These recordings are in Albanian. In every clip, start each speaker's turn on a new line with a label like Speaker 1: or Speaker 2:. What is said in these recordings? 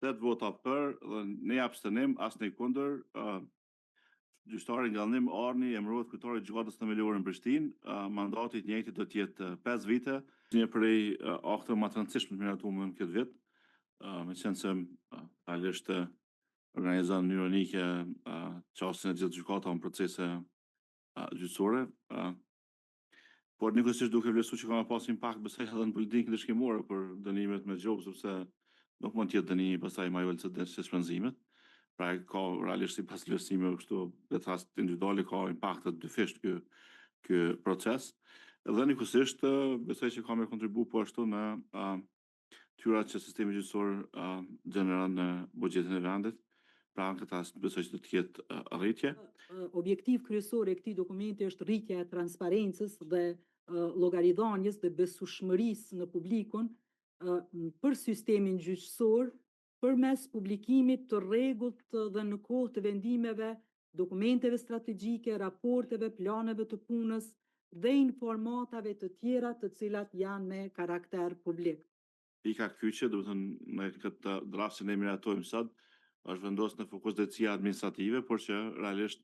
Speaker 1: 8 vota për dhe një abstenim, asnjë kundër. Gjyqtari Ngallnim Arni emërohet kryetari i gjykatës në Melore në Prishtinë. Mandati i njëjtit do të jetë 5 vite. Një prej akteve më të rëndësishme të miratuar në këtë vit. Meqense realisht organizon në mënyrë unike çështjen e gjithë gjykatave në procese gjyqësore. Por njëkohësisht duke vlerësuar që ka pas impakt besoj edhe në politikën dëshkimore për dënimet me gjobë, sepse nuk mund të jetë dënimi pastaj më i ulët se shpenzimet. Pra ka realisht sipas vlerësimeve kështu vetë rast individuale ka impakte dyfisht ky proces. Dhe njëkohësisht besoj që ka me kontribu po ashtu në tyrat që sistemi gjyqësor gjeneron në buxhetin e vendit. Pra në këtë rast besoj që do të ketë arritje.
Speaker 2: Objektiv kryesor i këtij dokumenti është rritja e transparencës dhe llogaridhënies dhe besueshmërisë në publikun për sistemin gjyqësor përmes publikimit të rregullt dhe në kohë të vendimeve, dokumenteve strategjike, raporteve, planeve të punës dhe informatave të tjera të cilat janë me karakter publik.
Speaker 1: Pika kyçe, do të thënë në këtë rast që ne miratojmë sot, është vendosur në fokus drejtësia administrative, por që realisht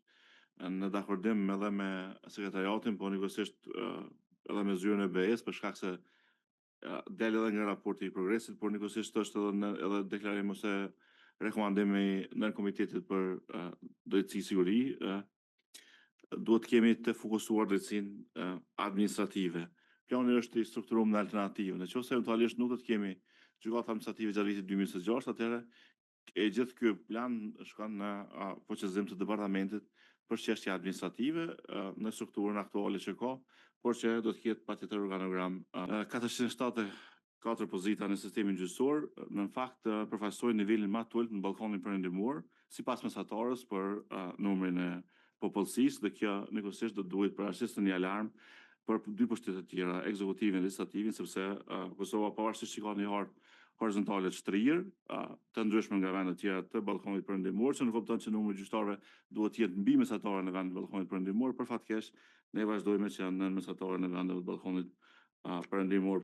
Speaker 1: në dakordim edhe me sekretariatin, po njëkohësisht edhe me zyrën e BE-s, për shkak se del edhe nga raporti i progresit, por njëkohësisht është edhe deklarim ose rekomandimi në komitetit për drejtësi siguri, duhet të kemi të fokusuar drejtësinë administrative. Plani është i strukturuar në alternativë. Nëse eventualisht nuk do të kemi gjykata administrative gjatë vitit 2026, atëherë e gjithë ky plan shkon në fuqizim të departamentit për çështje administrative në strukturën aktuale që ka, por që do të ketë patjetër organogram 474 pozita në sistemin gjyqësor, në fakt përfaqësojnë nivelin më të ulët në ballkonin perëndimor, sipas mesatarës për numrin e popullsisë, dhe kjo njëkohësisht do duhet paraqisë një alarm për dy pushtete të tjera, ekzekutivin dhe legislativin, sepse Kosova pavarësisht që ka një hartë horizontale të shtrirë, të ndryshme nga vendet tjera të ballkonit perëndimor, që në kupton që numri gjyqtarëve duhet të jetë mbi mesatarën e vendit të ballkonit perëndimor, për fatkeq ne vazhdojmë që janë në mesatarën e vendeve të ballkonit perëndimor.